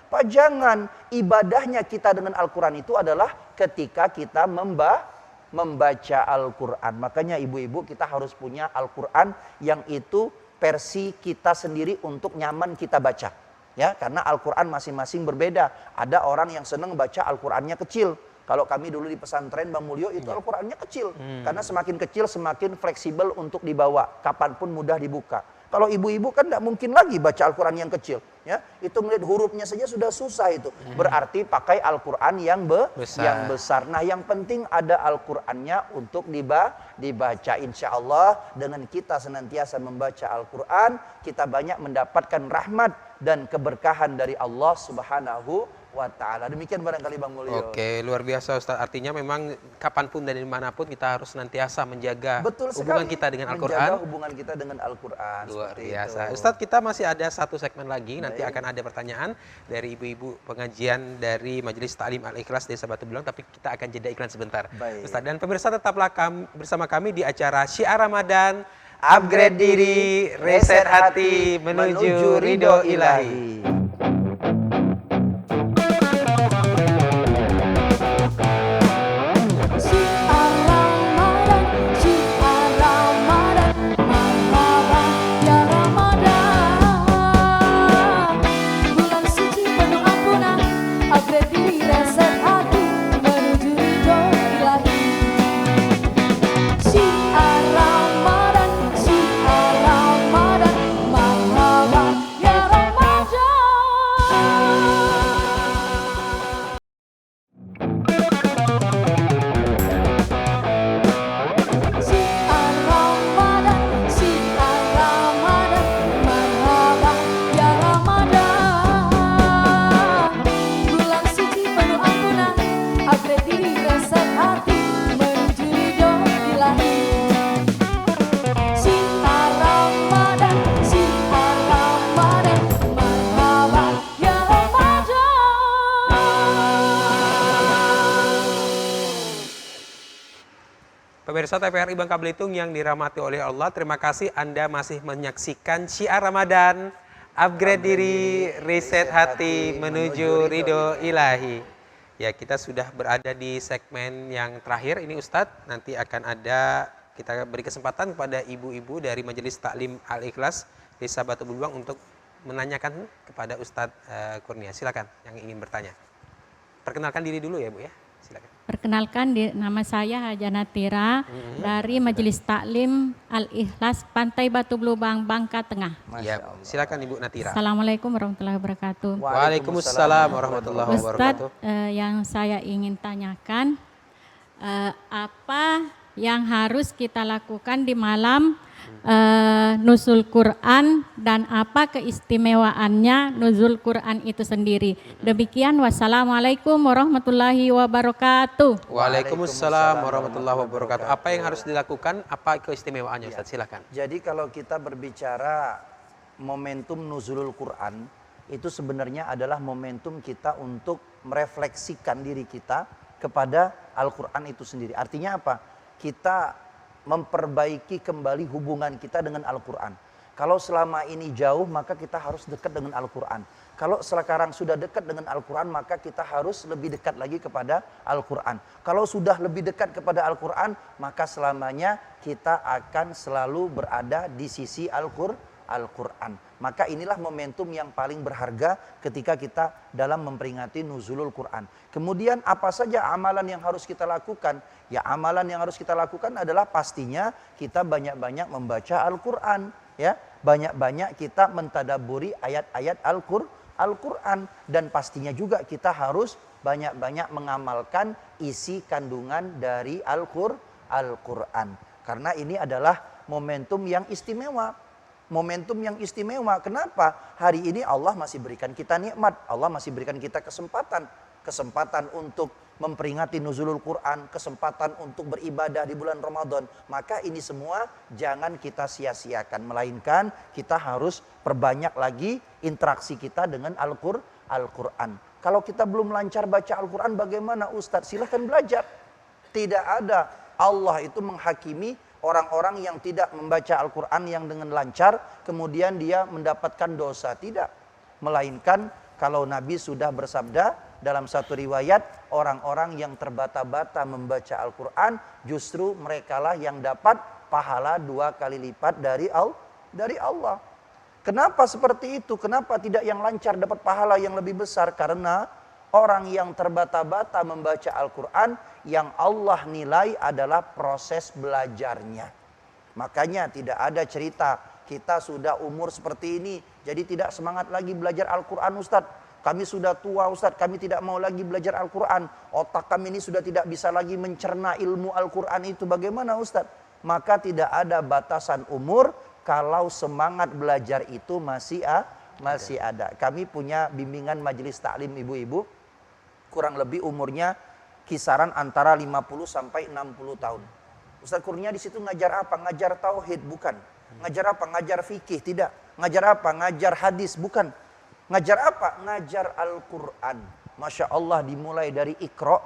pajangan. Ibadahnya kita dengan Al-Quran itu adalah ketika kita membaca Al-Quran. Makanya ibu-ibu kita harus punya Al-Quran yang itu versi kita sendiri untuk nyaman kita baca. Ya, karena Al-Quran masing-masing berbeda. Ada orang yang senang baca Al-Qurannya kecil. Kalau kami dulu di pesantren Bang Mulyo itu Al-Qurannya kecil. Karena semakin kecil semakin fleksibel untuk dibawa. Kapanpun mudah dibuka. Kalau ibu-ibu kan tidak mungkin lagi baca Al-Quran yang kecil. Ya, itu melihat hurufnya saja sudah susah itu. Berarti pakai Al-Quran yang besar. Nah yang penting ada Al-Qurannya untuk dibaca. Insya Allah dengan kita senantiasa membaca Al-Quran, kita banyak mendapatkan rahmat dan keberkahan dari Allah Subhanahu wa ta'ala. Demikian barangkali Bang Mulyo. Oke, luar biasa Ustaz. Artinya memang kapanpun dan dimanapun kita harus senantiasa menjaga hubungan kita dengan Al-Quran. Menjaga hubungan kita dengan Al-Quran. Luar biasa. Ustaz, kita masih ada 1 segmen lagi. Nanti akan ada pertanyaan dari ibu-ibu pengajian dari Majelis Ta'lim Al-Ikhlas Desa Batu Belang. Tapi kita akan jeda iklan sebentar. Ustaz, dan pemirsa tetaplah bersama kami di acara Syiar Ramadan. Upgrade diri, reset hati, menuju ridho ilahi. Ya Ramadan Pemirsa TVRI Bangka Belitung yang dirahmati oleh Allah, terima kasih Anda masih menyaksikan Syiar Ramadan, upgrade diri, riset hati, menuju ridho ilahi. Ya, kita sudah berada di segmen yang terakhir ini Ustadz. Nanti akan ada, kita beri kesempatan kepada ibu-ibu dari Majelis Taklim Al-Ikhlas Desa Batu Beluang untuk menanyakan kepada Ustadz Kurnia. Silakan yang ingin bertanya. Perkenalkan diri dulu ya Bu ya. Silakan. Perkenalkan, nama saya Haja Natira dari Majelis Taklim Al-Ikhlas Pantai Batu Beluang, Bangka Tengah. Ya, silakan Ibu Natira. Assalamualaikum warahmatullahi wabarakatuh. Waalaikumsalam warahmatullahi wabarakatuh. Yang saya ingin tanyakan, apa yang harus kita lakukan di malam nuzul Quran dan apa keistimewaannya nuzul Quran itu sendiri. Demikian, wassalamualaikum warahmatullahi wabarakatuh. Waalaikumsalam warahmatullahi wabarakatuh. Apa yang harus dilakukan? Apa keistimewaannya Ustaz? Silakan. Jadi kalau kita berbicara momentum nuzulul Quran, itu sebenarnya adalah momentum kita untuk merefleksikan diri kita kepada Al-Quran itu sendiri. Artinya apa? Kita memperbaiki kembali hubungan kita dengan Al-Quran. Kalau selama ini jauh, maka kita harus dekat dengan Al-Quran. Kalau sekarang sudah dekat dengan Al-Quran, maka kita harus lebih dekat lagi kepada Al-Quran. Kalau sudah lebih dekat kepada Al-Quran, maka selamanya kita akan selalu berada di sisi Al-Quran. Maka inilah momentum yang paling berharga ketika kita dalam memperingati nuzulul Quran. Kemudian apa saja amalan yang harus kita lakukan? Ya, amalan yang harus kita lakukan adalah pastinya kita banyak-banyak membaca Al-Quran. Ya, banyak-banyak kita mentadaburi ayat-ayat Al-Quran. Dan pastinya juga kita harus banyak-banyak mengamalkan isi kandungan dari Al-Quran. Karena ini adalah momentum yang istimewa. Momentum yang istimewa. Kenapa? Hari ini Allah masih berikan kita nikmat. Allah masih berikan kita kesempatan. Kesempatan untuk memperingati nuzulul Quran. Kesempatan untuk beribadah di bulan Ramadan. Maka ini semua jangan kita sia-siakan. Melainkan kita harus perbanyak lagi interaksi kita dengan Al-Quran. Kalau kita belum lancar baca Al-Quran, bagaimana Ustadz? Silahkan belajar. Tidak ada. Allah itu menghakimi orang-orang yang tidak membaca Al-Quran yang dengan lancar, kemudian dia mendapatkan dosa. Tidak. Melainkan kalau Nabi sudah bersabda dalam satu riwayat, orang-orang yang terbata-bata membaca Al-Quran, justru merekalah yang dapat pahala 2 kali lipat dari Allah. Kenapa seperti itu? Kenapa tidak yang lancar dapat pahala yang lebih besar? Karena orang yang terbata-bata membaca Al-Quran, yang Allah nilai adalah proses belajarnya. Makanya tidak ada cerita kita sudah umur seperti ini, jadi tidak semangat lagi belajar Al-Quran Ustadz. Kami sudah tua Ustadz, kami tidak mau lagi belajar Al-Quran. Otak kami ini sudah tidak bisa lagi mencerna ilmu Al-Quran itu. Bagaimana Ustadz? Maka tidak ada batasan umur kalau semangat belajar itu masih ada. Kami punya bimbingan majelis taklim ibu-ibu, kurang lebih umurnya kisaran antara 50 sampai 60 tahun. Ustaz Kurnia di situ ngajar apa? Ngajar tauhid, bukan. Ngajar apa? Ngajar fikih, tidak. Ngajar apa? Ngajar hadis, bukan. Ngajar apa? Ngajar Al-Quran. Masya Allah, dimulai dari Iqra.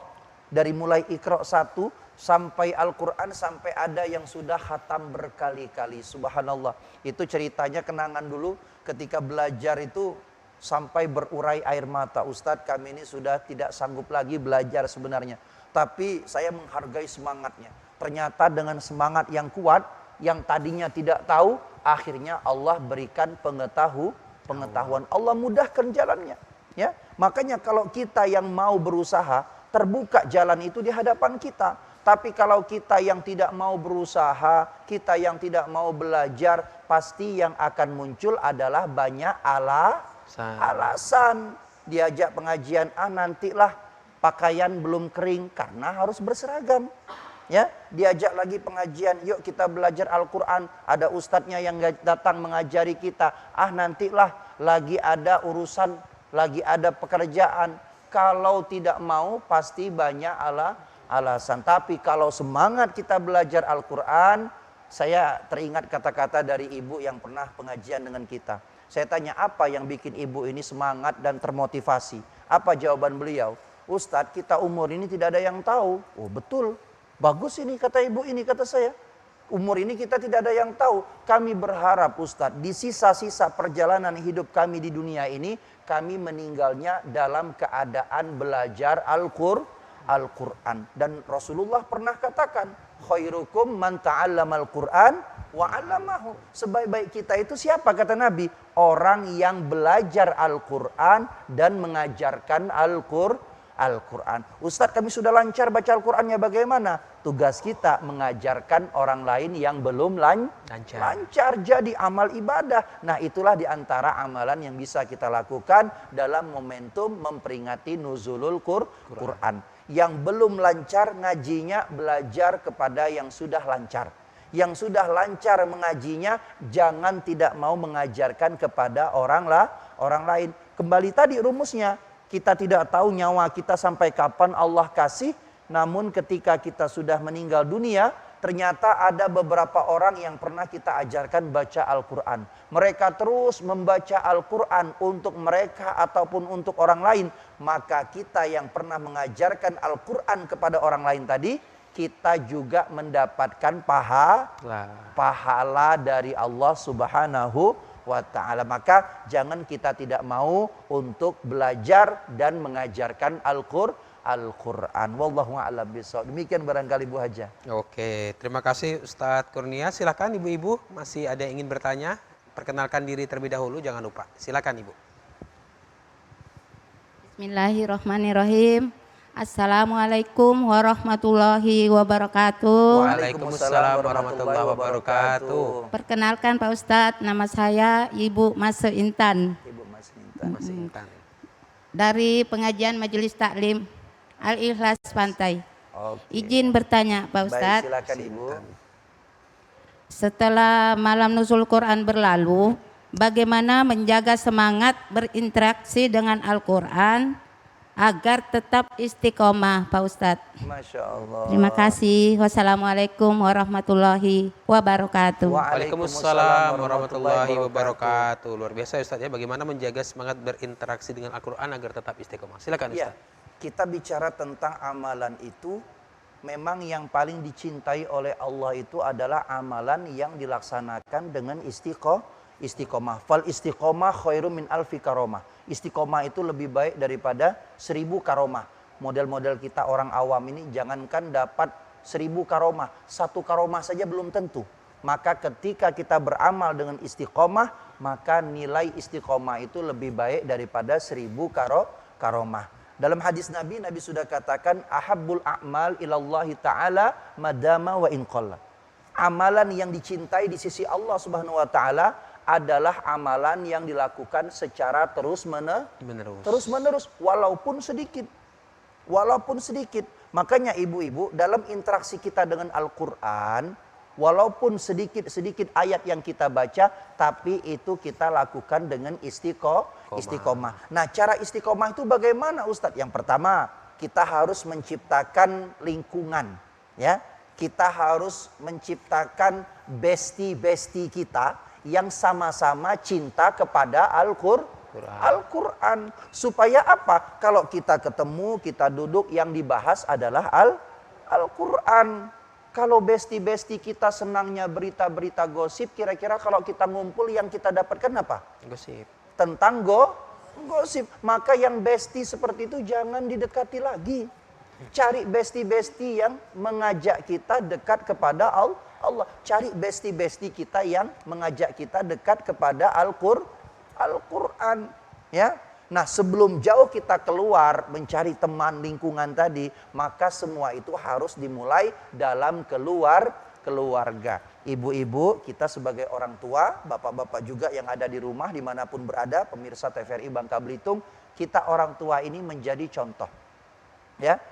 Dari mulai Iqra 1 sampai Al-Quran, sampai ada yang sudah khatam berkali-kali. Subhanallah. Itu ceritanya kenangan dulu ketika belajar itu sampai berurai air mata. Ustadz, kami ini sudah tidak sanggup lagi belajar sebenarnya. Tapi saya menghargai semangatnya. Ternyata dengan semangat yang kuat, yang tadinya tidak tahu, akhirnya Allah berikan pengetahuan. Allah mudahkan jalannya. Ya, makanya kalau kita yang mau berusaha, terbuka jalan itu di hadapan kita. Tapi kalau kita yang tidak mau berusaha, kita yang tidak mau belajar, pasti yang akan muncul adalah banyak alasan. Diajak pengajian, nantilah pakaian belum kering karena harus berseragam. Ya, diajak lagi pengajian, yuk kita belajar Al-Quran, ada ustadznya yang datang mengajari kita, nantilah lagi ada urusan, lagi ada pekerjaan. Kalau tidak mau pasti banyak alasan. Tapi kalau semangat kita belajar Al-Quran, saya teringat kata-kata dari ibu yang pernah pengajian dengan kita. Saya tanya, apa yang bikin ibu ini semangat dan termotivasi? Apa jawaban beliau? Ustadz, kita umur ini tidak ada yang tahu. Oh betul. Bagus ini kata ibu, ini kata saya. Umur ini kita tidak ada yang tahu. Kami berharap Ustadz, di sisa-sisa perjalanan hidup kami di dunia ini, kami meninggalnya dalam keadaan belajar Al-Quran. Dan Rasulullah pernah katakan, khairukum man ta'allamal Quran wa 'allamahu. Sebaik-baik kita itu siapa kata Nabi? Orang yang belajar Al-Quran dan mengajarkan Al-Quran. Ustadz, kami sudah lancar baca Al-Qurannya, bagaimana? Tugas kita mengajarkan orang lain yang belum lancar jadi amal ibadah. Nah, itulah diantara amalan yang bisa kita lakukan dalam momentum memperingati nuzulul Quran. Yang belum lancar ngajinya, belajar kepada yang sudah lancar. Yang sudah lancar mengajinya, jangan tidak mau mengajarkan kepada orang lain. Kembali tadi rumusnya, kita tidak tahu nyawa kita sampai kapan Allah kasih. Namun ketika kita sudah meninggal dunia, ternyata ada beberapa orang yang pernah kita ajarkan baca Al-Quran. Mereka terus membaca Al-Quran untuk mereka ataupun untuk orang lain. Maka kita yang pernah mengajarkan Al-Quran kepada orang lain tadi, kita juga mendapatkan pahala dari Allah Subhanahu wa ta'ala. Maka jangan kita tidak mau untuk belajar dan mengajarkan Al-Quran. Wallahu a'lam bishawab. Demikian barangkali Bu Haja. Oke, terima kasih Ustadz Kurnia. Silakan ibu-ibu, masih ada yang ingin bertanya? Perkenalkan diri terlebih dahulu, jangan lupa. Silakan Ibu. Bismillahirrahmanirrahim. Assalamualaikum warahmatullahi wabarakatuh. Waalaikumsalam warahmatullahi wabarakatuh. Perkenalkan Pak Ustadz, nama saya Ibu Mase Intan. Ibu Mas Intan. Masih Intan. Dari pengajian Majelis Taklim Al-Ikhlas Pantai. Oke. Izin bertanya Pak Baik, Ustadz. silakan Ibu. Setelah malam nuzul Quran berlalu, bagaimana menjaga semangat berinteraksi dengan Al-Quran agar tetap istiqomah Pak Ustadz? Masya Allah. Terima kasih. Wassalamualaikum warahmatullahi wabarakatuh. Waalaikumsalam warahmatullahi wabarakatuh. Luar biasa Ustadz ya, bagaimana menjaga semangat berinteraksi dengan Al-Quran agar tetap istiqomah. Silakan Ya, Ustadz. kita bicara tentang amalan itu, memang yang paling dicintai oleh Allah itu adalah amalan yang dilaksanakan dengan istiqomah. Fal istiqomah khairum min alfi karomah. Istiqomah itu lebih baik daripada 1000 karomah. Model-model kita orang awam ini jangankan dapat 1000 karomah, 1 karomah saja belum tentu. Maka ketika kita beramal dengan istiqomah, maka nilai istiqomah itu lebih baik daripada 1000 karomah. Dalam hadis Nabi sudah katakan, ahabbul a'mal ilallahi ta'ala madama wa inqalla. Amalan yang dicintai di sisi Allah Subhanahu wa taala adalah amalan yang dilakukan secara terus-menerus walaupun sedikit. Makanya ibu-ibu, dalam interaksi kita dengan Al-Quran, walaupun sedikit ayat yang kita baca, tapi itu kita lakukan dengan istiqomah. Nah, cara istiqomah itu bagaimana Ustadz? Yang pertama, kita harus menciptakan lingkungan, ya. Kita harus menciptakan bestie kita yang sama-sama cinta kepada Al-Quran. Supaya apa? Kalau kita ketemu, kita duduk, yang dibahas adalah Al-Quran. Kalau bestie-bestie kita senangnya berita-berita gosip, kira-kira kalau kita ngumpul yang kita dapatkan apa? Gosip. Tentang gosip. Maka yang bestie seperti itu jangan didekati lagi. Cari bestie-bestie yang mengajak kita dekat kepada Allah. Cari bestie-bestie kita yang mengajak kita dekat kepada Al-Quran. Ya. Nah, sebelum jauh kita keluar mencari teman lingkungan tadi, maka semua itu harus dimulai dalam keluarga. Ibu-ibu, kita sebagai orang tua, bapak-bapak juga yang ada di rumah dimanapun berada, pemirsa TVRI Bangka Belitung, kita orang tua ini menjadi contoh. Ya.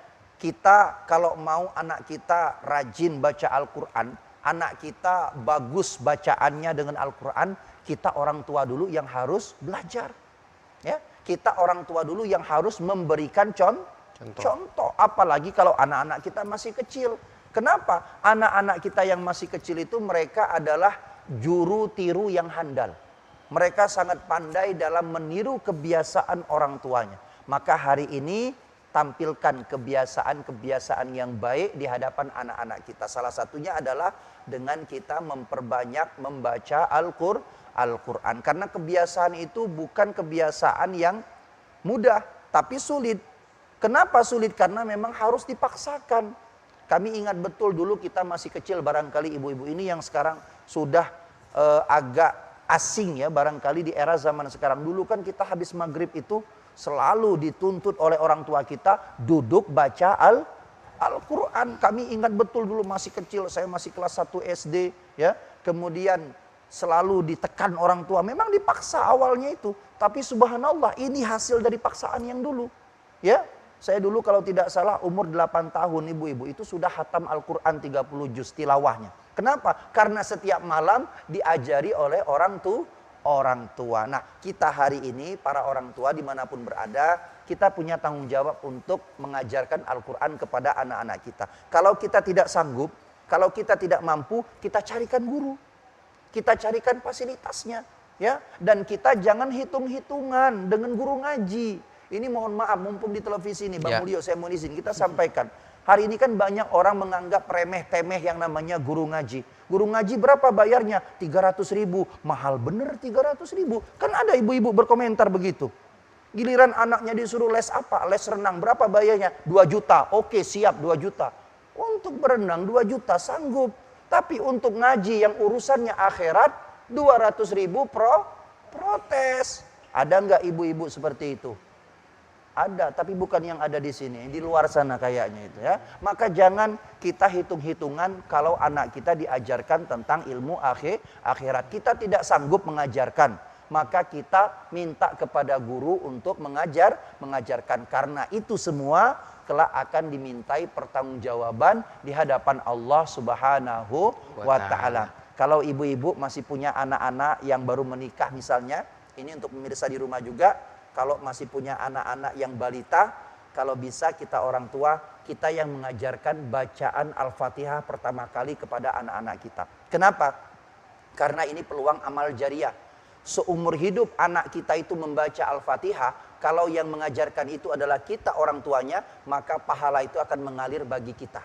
Kita kalau mau anak kita rajin baca Al-Quran, anak kita bagus bacaannya dengan Al-Quran, kita orang tua dulu yang harus belajar. Ya, kita orang tua dulu yang harus memberikan contoh. Apalagi kalau anak-anak kita masih kecil. Kenapa? Anak-anak kita yang masih kecil itu mereka adalah juru tiru yang handal. Mereka sangat pandai dalam meniru kebiasaan orang tuanya. Maka hari ini tampilkan kebiasaan-kebiasaan yang baik di hadapan anak-anak kita. Salah satunya adalah dengan kita memperbanyak membaca Al-Quran. Karena kebiasaan itu bukan kebiasaan yang mudah, tapi sulit. Kenapa sulit? Karena memang harus dipaksakan. Kami ingat betul dulu kita masih kecil, barangkali ibu-ibu ini yang sekarang sudah agak asing ya, barangkali di era zaman sekarang. Dulu kan kita habis maghrib itu selalu dituntut oleh orang tua kita duduk baca Al-Quran. Kami ingat betul dulu masih kecil, saya masih kelas 1 SD ya. Kemudian selalu ditekan orang tua, memang dipaksa awalnya itu. Tapi subhanallah, ini hasil dari paksaan yang dulu. Ya, saya dulu kalau tidak salah umur 8 tahun ibu-ibu itu sudah hatam Al-Quran 30 juz tilawahnya. Kenapa? Karena setiap malam diajari oleh orang tua. Nah, kita hari ini para orang tua dimanapun berada, kita punya tanggung jawab untuk mengajarkan Al-Quran kepada anak-anak kita. Kalau kita tidak sanggup, kalau kita tidak mampu, kita carikan guru. Kita carikan fasilitasnya. Ya, dan kita jangan hitung-hitungan dengan guru ngaji. Ini mohon maaf, mumpung di televisi ini, Bang Mulyo, saya mau izin, kita sampaikan. Hari ini kan banyak orang menganggap remeh-temeh yang namanya guru ngaji. Guru ngaji berapa bayarnya? 300.000. Mahal bener 300.000. Kan ada ibu-ibu berkomentar begitu. Giliran anaknya disuruh les apa? Les renang, berapa bayarnya? 2 juta. Oke, siap 2 juta. Untuk berenang 2 juta sanggup. Tapi untuk ngaji yang urusannya akhirat 200.000 protes. Ada nggak ibu-ibu seperti itu? Ada, tapi bukan yang ada di sini, di luar sana kayaknya itu ya. Maka jangan kita hitung-hitungan kalau anak kita diajarkan tentang ilmu akhirat. Kita tidak sanggup mengajarkan, maka kita minta kepada guru untuk mengajarkan. Karena itu semua kelak akan dimintai pertanggungjawaban di hadapan Allah Subhanahu wa Ta'ala. Kalau ibu-ibu masih punya anak-anak yang baru menikah misalnya, ini untuk pemirsa di rumah juga. Kalau masih punya anak-anak yang balita, kalau bisa kita orang tua, kita yang mengajarkan bacaan Al-Fatihah pertama kali kepada anak-anak kita. Kenapa? Karena ini peluang amal jariah. Seumur hidup anak kita itu membaca Al-Fatihah, kalau yang mengajarkan itu adalah kita orang tuanya, maka pahala itu akan mengalir bagi kita.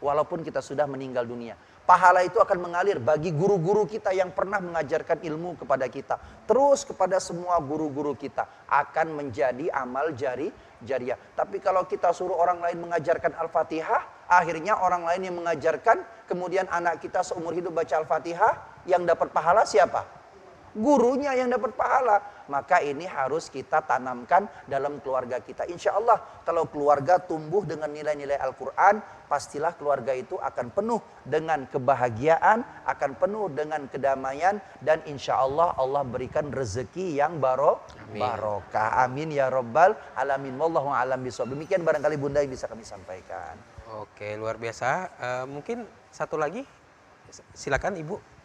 Walaupun kita sudah meninggal dunia. Pahala itu akan mengalir bagi guru-guru kita yang pernah mengajarkan ilmu kepada kita. Terus kepada semua guru-guru kita akan menjadi amal jariah. Tapi kalau kita suruh orang lain mengajarkan Al-Fatihah, akhirnya orang lain yang mengajarkan, kemudian anak kita seumur hidup baca Al-Fatihah, yang dapat pahala siapa? Gurunya yang dapat pahala. Maka ini harus kita tanamkan dalam keluarga kita. Insya Allah kalau keluarga tumbuh dengan nilai-nilai Al-Quran, pastilah keluarga itu akan penuh dengan kebahagiaan, akan penuh dengan kedamaian, dan insya Allah Allah berikan rezeki yang barokah. Amin ya Rabbal Alamin. Wallahu a'lam bishawab. Demikian barangkali Bunda yang bisa kami sampaikan. Oke, luar biasa. Mungkin satu lagi, silakan Ibu.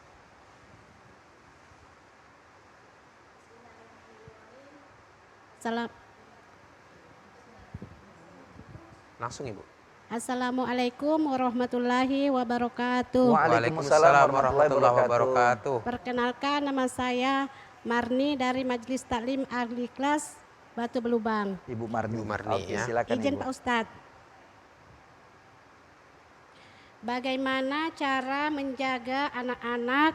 Langsung Ibu. Assalamualaikum warahmatullahi wabarakatuh. Waalaikumsalam warahmatullahi wabarakatuh. Perkenalkan, nama saya Marni dari Majelis Taklim Ahli Kelas Batu Belubang. Ibu Marni. Oke, ya. Silakan Izin Ibu. Pak Ustadz. Bagaimana cara menjaga anak-anak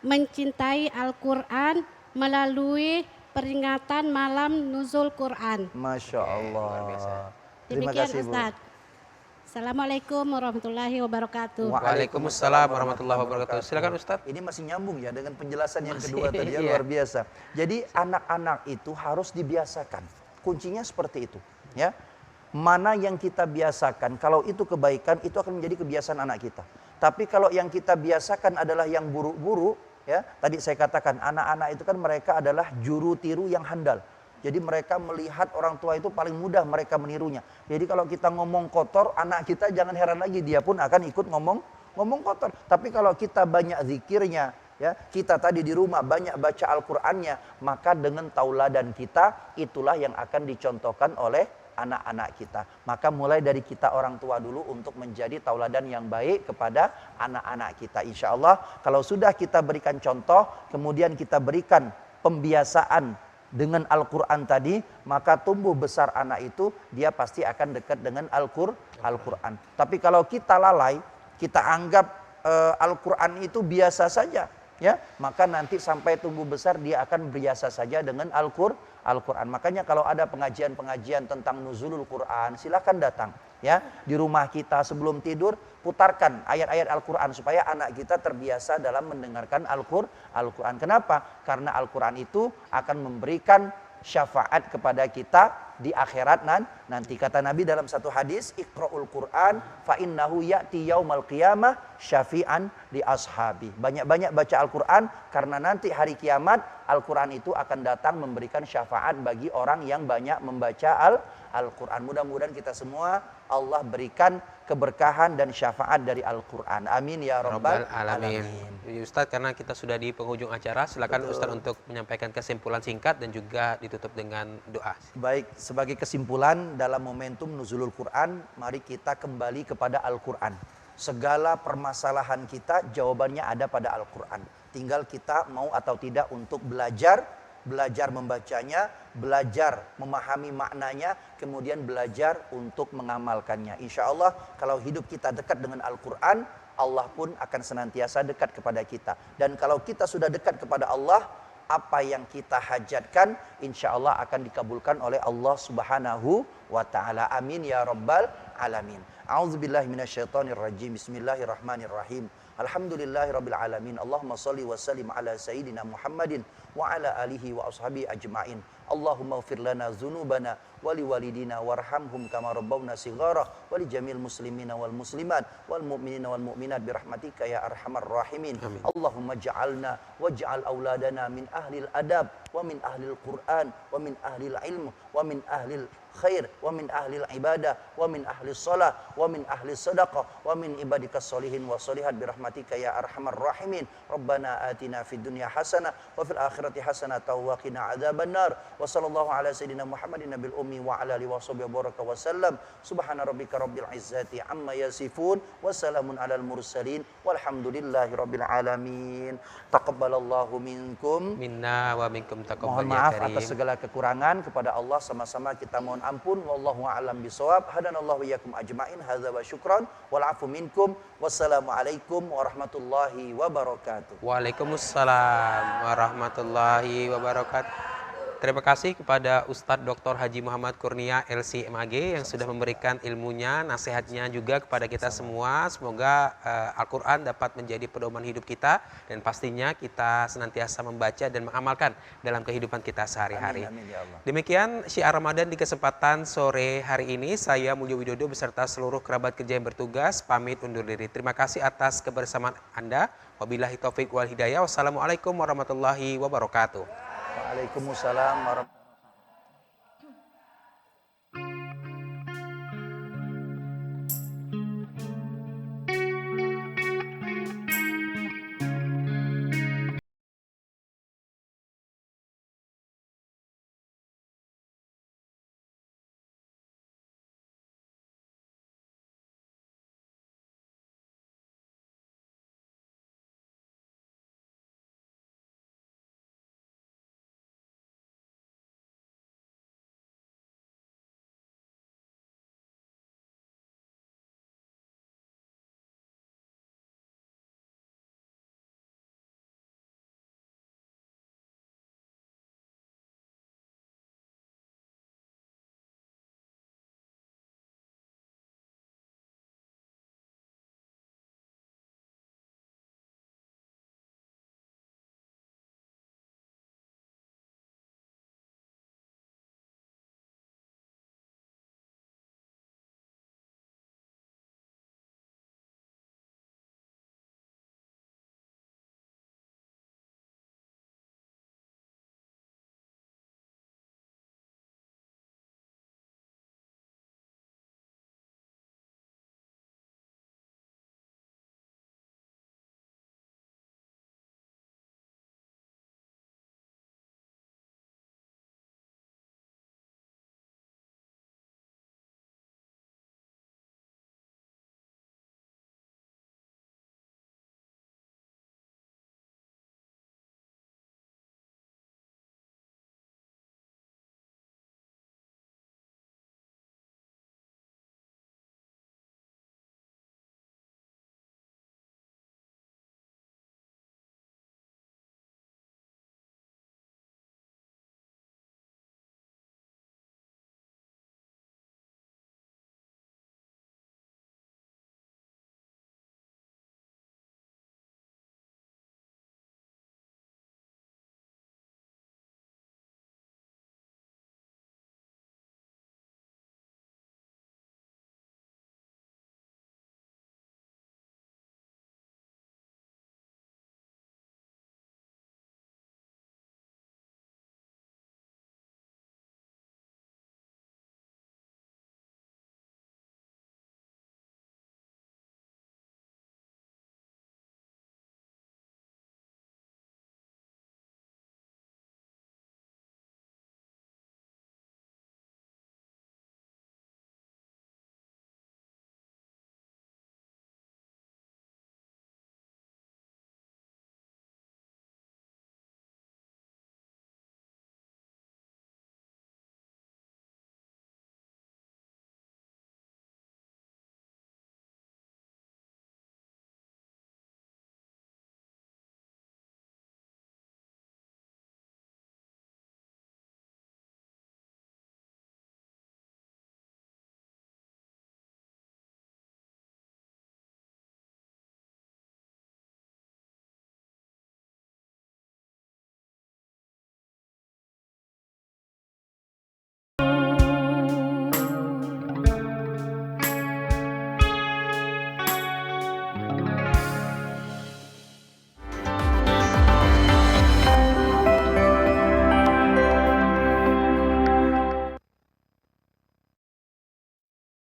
mencintai Al-Quran melalui peringatan malam nuzul Quran? Masya Allah. Luar biasa. Terima Demikian kasih Bu. Ustadz. Assalamualaikum warahmatullahi wabarakatuh. Waalaikumsalam warahmatullahi wabarakatuh. Silakan Ustadz. Ini masih nyambung ya dengan penjelasan yang kedua tadi ya, luar biasa. Jadi anak-anak itu harus dibiasakan. Kuncinya seperti itu, ya. Mana yang kita biasakan, kalau itu kebaikan, itu akan menjadi kebiasaan anak kita. Tapi kalau yang kita biasakan adalah yang buruk-buruk, ya. Tadi saya katakan anak-anak itu kan mereka adalah juru tiru yang handal. Jadi mereka melihat orang tua itu paling mudah mereka menirunya. Jadi kalau kita ngomong kotor, anak kita jangan heran lagi, dia pun akan ikut ngomong kotor. Tapi kalau kita banyak zikirnya, ya, kita tadi di rumah banyak baca Al-Qur'annya, maka dengan tauladan kita itulah yang akan dicontohkan oleh anak-anak kita. Maka mulai dari kita orang tua dulu untuk menjadi tauladan yang baik kepada anak-anak kita. Insya Allah kalau sudah kita berikan contoh, kemudian kita berikan pembiasaan dengan Al-Quran tadi, maka tumbuh besar anak itu dia pasti akan dekat dengan Al-Quran. Tapi kalau kita lalai, kita anggap Al-Quran itu biasa saja, ya, maka nanti sampai tumbuh besar dia akan biasa saja dengan Al-Quran. Makanya kalau ada pengajian-pengajian tentang nuzulul Quran, silahkan datang. Ya, di rumah kita sebelum tidur putarkan ayat-ayat Al-Quran supaya anak kita terbiasa dalam mendengarkan Al-Quran. Kenapa? Karena Al-Quran itu akan memberikan syafaat kepada kita di akhirat nanti. Kata Nabi dalam satu hadis, Iqra'ul Quran fa innahu ya'ti yaumal qiyamah syafi'an li ashabi. Banyak-banyak baca Al-Quran karena nanti hari kiamat Al-Quran itu akan datang memberikan syafaat bagi orang yang banyak membaca Al-Quran. Mudah-mudahan kita semua Allah berikan keberkahan dan syafaat dari Al-Quran. Amin ya rabbal alamin. Jadi Ustadz, karena kita sudah di penghujung acara, silakan Ustadz untuk menyampaikan kesimpulan singkat dan juga ditutup dengan doa. Baik, sebagai kesimpulan dalam momentum nuzulul Quran, mari kita kembali kepada Al-Quran. Segala permasalahan kita jawabannya ada pada Al-Quran. Tinggal kita mau atau tidak untuk belajar membacanya, belajar memahami maknanya, kemudian belajar untuk mengamalkannya. Insya Allah kalau hidup kita dekat dengan Al-Quran, Allah pun akan senantiasa dekat kepada kita. Dan kalau kita sudah dekat kepada Allah, apa yang kita hajatkan insya Allah akan dikabulkan oleh Allah Subhanahu wa ta'ala. Amin ya rabbal alamin. A'udzubillahi minasyaitonirrajim. Bismillahirrahmanirrahim. Alhamdulillahirabbil alamin. Allahumma shalli wa sallim ala sayyidina Muhammadin wa ala alihi wa ashabihi ajma'in. Allahumma ighfir lana dzunubana wa liwalidina warhamhum kama rabbawna shighara wa li jamil muslimina wal muslimat wal mu'minina wal mu'minat bi rahmatika ya arhamar rahimin. Amin. Allahumma ja'alna waj'al auladana min ahlil adab wa min ahlil Qur'an wa min ahlil ilm wa min ahlil khair wa min ahlil ibadah wa min ahlis salah wa min ahlis sadaqah wa min ibadikas solihin wa solihat bi rahmatika ya arhamar rahimin. Rabbana atina fid dunya hasanah wa fil akhirati hasanah wa qina adzabannar. Wa sallallahu ala sayyidina Muhammadin nabil ummi wa ala alihi wa sahbihi baraka wa sallam. Subhana rabbika rabbil izzati amma yasifun wa salamun alal mursalin walhamdulillahi rabbil alamin. Taqabbalallahu minkum Minna wa minkum taqabbal Mohon ya maaf karim. atas segala kekurangan, kepada Allah sama-sama kita mohon ampun. Wallahu a'lam bishawab. Hadanallahu iyyakum ajmain. Hadza wa syukran wal afu minkum. Wassalamualaikum warahmatullahi wabarakatuh. Waalaikumsalam warahmatullahi wabarakatuh. Terima kasih kepada Ustadz Dr. Haji Muhammad Kurnia LC MAG yang sudah memberikan ilmunya, nasihatnya juga kepada kita semua. Semoga Al-Quran dapat menjadi pedoman hidup kita dan pastinya kita senantiasa membaca dan mengamalkan dalam kehidupan kita sehari-hari. Amin, ya Allah. Demikian syiar Ramadan di kesempatan sore hari ini. Saya Mulyo Widodo beserta seluruh kerabat kerja yang bertugas pamit undur diri. Terima kasih atas kebersamaan Anda. Wabillahi taufik wal hidayah. Wassalamualaikum warahmatullahi wabarakatuh. Waalaikumsalam warahmatullahi wabarakatuh.